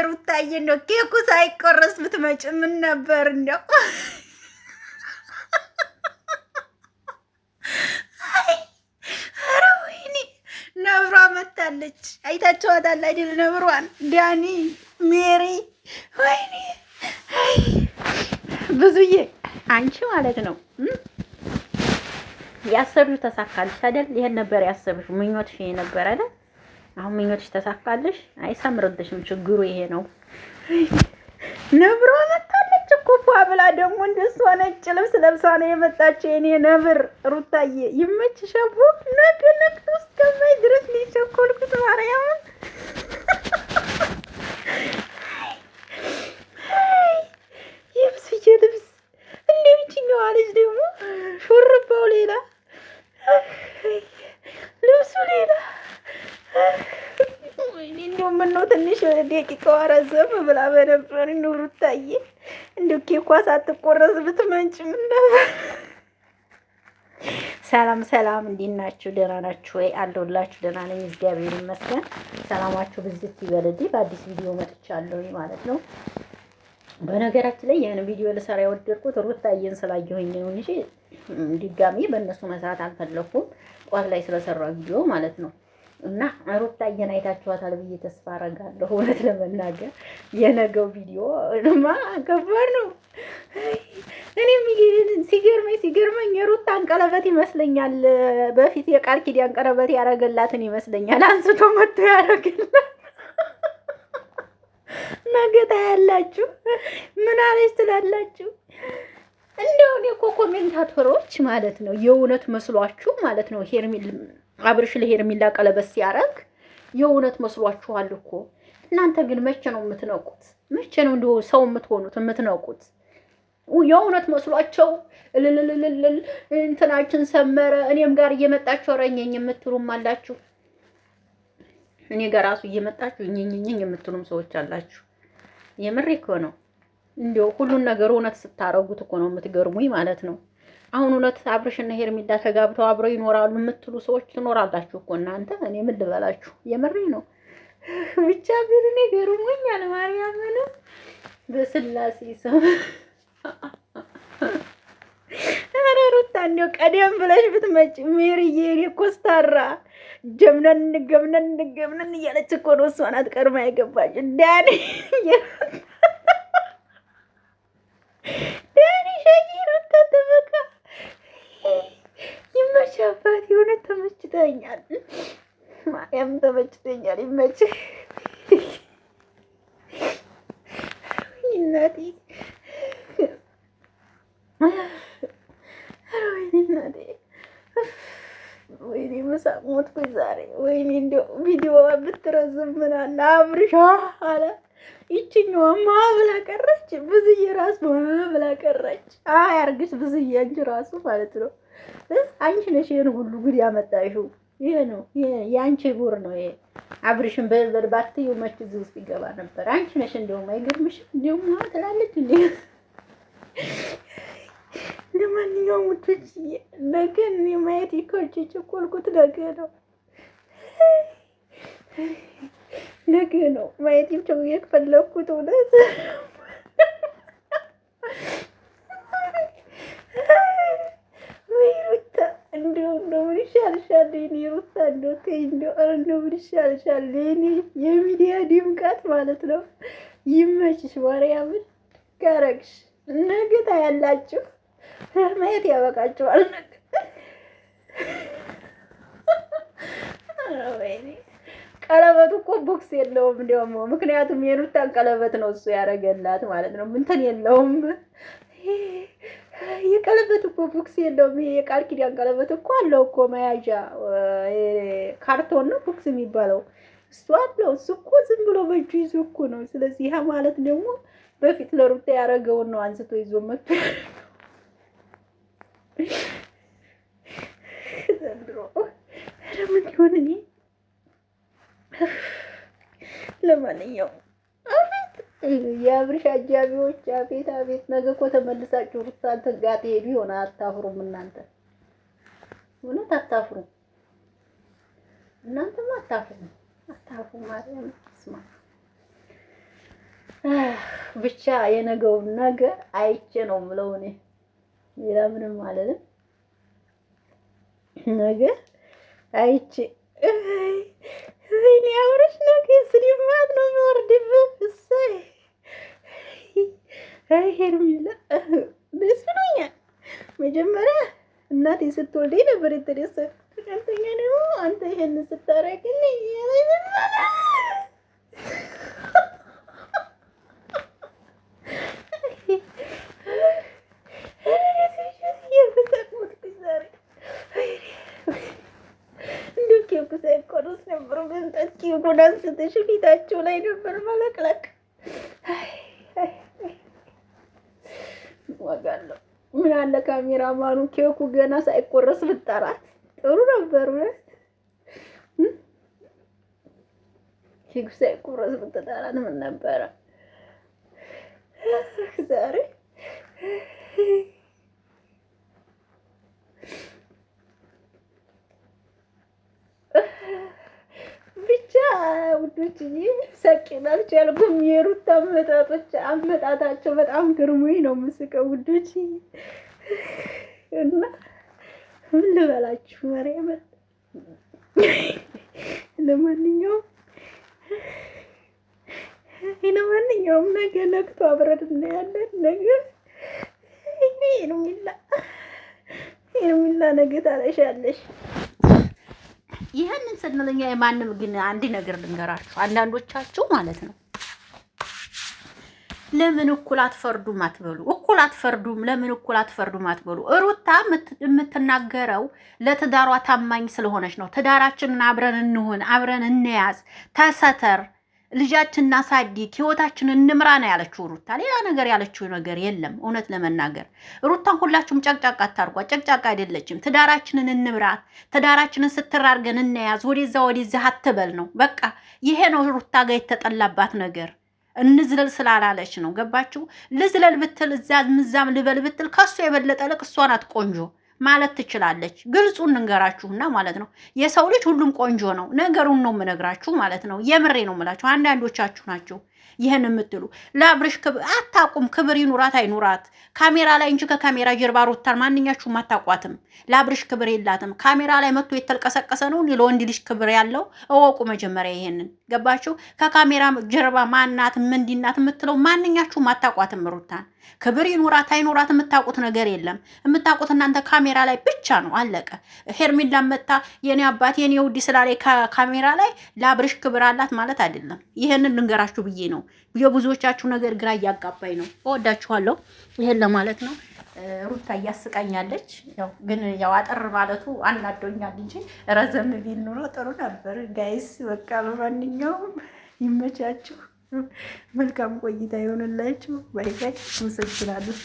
ሩታዬ ነው ኬኩ ሳይቆረስ ብትመጭ ምን ነበር እንደው ነብሯ መታለች። አይታችኋታል አይደል? ነብሯን ዳኒ ሜሪ ወይኔ ብዙዬ አንቺ ማለት ነው ያሰብሽው ተሳካልሽ አይደል? ይሄን ነበር ያሰብሽ፣ ምኞትሽ ይሄ ነበር አይደል? አሁን ምኞትሽ ተሳካልሽ። አይሰምርልሽም። ችግሩ ይሄ ነው። ነብሯ መታለች እኮ ብላ ደግሞ እንደሷ ነጭ ልብስ ለብሳ ነው የመጣችው። የኔ ነብር ሩታዬ ይመችሽ። አቦ ነገ እስከማይ ድረስ ሊቸኮልኩት ማርያምን የብስዬ ልብስ እንደሚችኛዋ ልጅ ደግሞ ሹርባው ሌላ ልብሱ ሌላ። ወይኔ እንደው ምነው ትንሽ ደቂቃዋ ረዘም ብላ በነበር እንደው ሩታዬ እንደው ኬኳ ሳትቆረስ ብትመንጭ ምን ነበር? ሰላም ሰላም፣ እንዴት ናችሁ? ደህና ናችሁ ወይ? አለሁላችሁ። ደህና ነኝ እግዚአብሔር ይመስገን። ሰላማችሁ ብዝት ይበልልኝ። በአዲስ ቪዲዮ መጥቻለሁ ማለት ነው። በነገራችን ላይ ይህን ቪዲዮ ልሰራ የወደድኩት ሩታዬን ስላየሁኝ ነው እንጂ ድጋሚ በእነሱ መስራት አልፈለኩም። ጠዋት ላይ ስለሰራው ቪዲዮ ማለት ነው። እና ሩታዬን አይታችኋታል ብዬ ተስፋ አደርጋለሁ። እውነት ለመናገር የነገው ቪዲዮ ማ ከባድ ነው። እኔም ሲገርመኝ የሩታን ቀለበት ይመስለኛል በፊት የቃል ኪዳን ቀለበት ያደረገላትን ይመስለኛል አንስቶ መጥቶ ያደረገላት። ነገ ታያላችሁ። ምን አለች ትላላችሁ? እንደው እኔ እኮ ኮሜንታተሮች ማለት ነው የእውነት መስሏችሁ ማለት ነው አብርሽ ለሄርሚላ ቀለበት ሲያረግ የእውነት መስሏችኋል እኮ። እናንተ ግን መቼ ነው የምትነቁት? መቼ ነው እንደው ሰው የምትሆኑት የምትነቁት? የእውነት መስሏቸው እልልልልል እንትናችን ሰመረ እኔም ጋር እየመጣችሁ ረኘኝ የምትሉም አላችሁ። እኔ ጋር ራሱ እየመጣችሁ እኝኝኝ የምትሉም ሰዎች አላችሁ። የምሬ እኮ ነው። እንደው ሁሉን ነገር እውነት ስታረጉት እኮ ነው የምትገርሙኝ ማለት ነው። አሁን እውነት አብርሽና ሄርሚላ ተጋብተው አብረው ይኖራሉ የምትሉ ሰዎች ትኖራላችሁ እኮ እናንተ። እኔ ምን ልበላችሁ? የምሬ ነው። ብቻ ግን እኔ ገርሞኛል ማርያምን በስላሴ ስም። ኧረ ሩታ እንደው ቀደም ብለሽ ብትመጪ ሜሪዬ፣ እኔ ኮስታራ ጀምነን እያለች እኮ ነው እሷ ናት ቀድማ የገባች። ዳኒ ሸጊ ሩታ ተበቃ ይመቻባት። የሆነ ተመችተኛል፣ ማርያም ተመችተኛል። ይመችህ እናቴ። ወይኔ ምሳቅ ሞትኩኝ ዛሬ። ወይኔ እንደው ቪዲዮ ብትረዝም ምን አለ አብርሽ አለ። ይችኛዋማ ብላ ቀረች። ብዙዬ ራሱ ብላ ቀረች። አያርግሽ ብዙዬ አንቺ ራሱ ማለት ነው። አንቺ ነሽ ይሄን ሁሉ ጉድ ያመጣሽው። ይሄ ነው የአንቺ ጉር ነው ይሄ። አብርሽን በልበል ባትዪው መች እዚህ ውስጥ ይገባ ነበር። አንቺ ነሽ እንደውም አይገርምሽም? እንደውም ትላለች እንዴ። ለማንኛውም ውዶች ነገ እኔ ማየት ይኮርች ቸኮልኩት። ነገ ነው ማየት ይቸው የፈለኩት እውነት። ወይ ሩታ እንደው ምን ይሻልሻል? የእኔ ሩታ እንደው ተይ እንደው ምን ይሻልሻል? የእኔ የሚዲያ ድምቀት ማለት ነው። ይመችሽ ማርያምን ካረግሽ። ነገ ታያላችሁ። ማየት ያበቃችኋል። ወይኔ ቀለበቱ እኮ ቦክስ የለውም ደግሞ። ምክንያቱም የሩታን ቀለበት ነው እሱ ያደረገላት ማለት ነው። እንትን የለውም የቀለበት እኮ ቦክስ የለውም። ይሄ የቃል ኪዳን ቀለበት እኮ አለው እኮ መያዣ፣ ካርቶን ነው ቦክስ የሚባለው እሱ አለው። እሱ እኮ ዝም ብሎ በእጁ ይዞ እኮ ነው። ስለዚህ ይሄ ማለት ደግሞ በፊት ለሩታ ያደረገውን ነው አንስቶ ይዞ መጥቶ ዘንድሮ ለምን ይሆን እኔ። ለማንኛውም አቤት የአብርሽ አጃቢዎች፣ አቤት ነገ እኮ ተመልሳችሁ ሩታን ጋር ትሄዱ ይሆን? አታፍሩም እናንተ? እውነት አታፍሩም? እናንተማ አታፍሩም። ማርያም ስማ ብቻ የነገውን ነገር አይቼ ነው የምለው እኔ ሌላ ምንም አልልም። ነገ አይቼ ወይኔ አብረሽ ነገ ስሊማት ነው የሚወርድብህ። እሰይ ሄርሜላ ደስ ብሎኛል። መጀመሪያ እናቴ ስትወልደኝ ነበር የተደሰትኩት። ሁለተኛ ደግሞ አንተ ይሄን ስታረግልኝ ሳይቆረስ ነበር መምጣት ኬኩን አንስተሽ ፊታቸው ላይ ነበር መለቅለቅ። ዋጋለሁ። ምን አለ ካሜራማኑ ኬኩ ገና ሳይቆረስ ብጠራት ጥሩ ነበር። ኬኩ ሳይቆረስ ብትጠራት ምን ነበረ ዛሬ ውዶች ሰቂን አልቻልኩም። የሩታ አመጣጣቸው በጣም ግርሞኝ ነው የምስቀው ውዶች። እና ምን ልበላችሁ ማርያም። ለማንኛውም ነገ ነግቶ አብረን እናያለን። ነገ ሄርሜላ ነገ ታለሻለሽ። ይህንን ስንልኛ የማንም ግን አንድ ነገር ልንገራችሁ፣ አንዳንዶቻችሁ ማለት ነው ለምን እኩል አትፈርዱም አትበሉ። እኩል አትፈርዱም ለምን እኩል አትፈርዱም አትበሉ። ሩታ የምትናገረው ለትዳሯ ታማኝ ስለሆነች ነው። ትዳራችንን አብረን እንሁን፣ አብረን እንያዝ፣ ተሰተር፣ ልጃችንን እናሳድግ፣ ህይወታችንን እንምራ ነው ያለችው ሩታ። ሌላ ነገር ያለችው ነገር የለም። እውነት ለመናገር ሩታን ሁላችሁም ጨቅጫቃ አታርጓ። ጨቅጫቃ አይደለችም። ትዳራችንን እንምራት፣ ትዳራችንን ስትራርገን እንያዝ፣ ወደዛ አትበል ነው በቃ። ይሄ ነው ሩታ ጋር የተጠላባት ነገር። እንዝለል ስላላለች ነው። ገባችሁ? ልዝለል ብትል እዛም ልበል ብትል ከሱ የበለጠ ልቅ እሷ ናት ቆንጆ ማለት ትችላለች። ግልጹን እንገራችሁና ማለት ነው የሰው ልጅ ሁሉም ቆንጆ ነው። ነገሩን ነው የምነግራችሁ ማለት ነው። የምሬ ነው የምላችሁ። አንዳንዶቻችሁ ናቸው ይህን የምትሉ። ለአብርሽ አታቁም። ክብር ይኑራት አይኑራት ካሜራ ላይ እንጂ ከካሜራ ጀርባ ሩታን ማንኛችሁም አታቋትም። ለአብርሽ ክብር የላትም። ካሜራ ላይ መጥቶ የተልቀሰቀሰ ነው ለወንድ ልጅ ክብር ያለው እወቁ መጀመሪያ ይሄንን። ገባችሁ? ከካሜራ ጀርባ ማናት ምንድናት የምትለው ማንኛችሁም አታቋትም ሩታን። ክብር ይኑራት አይኑራት የምታውቁት ነገር የለም። የምታውቁት እናንተ ካሜራ ላይ ብቻ ነው። አለቀ። ሄርሜላ መታ የኔ አባት የኔ ውዲ ስላለ ካሜራ ላይ ለአብርሽ ክብር አላት ማለት አይደለም። ይሄንን ልንገራችሁ ብዬ ነው። የብዙዎቻችሁ ነገር ግራ እያጋባኝ ነው። እወዳችኋለሁ። ይሄን ለማለት ነው። ሩታ እያስቃኛለች። ግን አጠር ማለቱ አናዶኛል እንጂ ረዘም ቢል ኑሮ ጥሩ ነበር። ጋይስ በቃ በማንኛውም ይመቻችሁ። መልካም ቆይታ ይሆንላችሁ። ባይ ባይ። አመሰግናለሁ።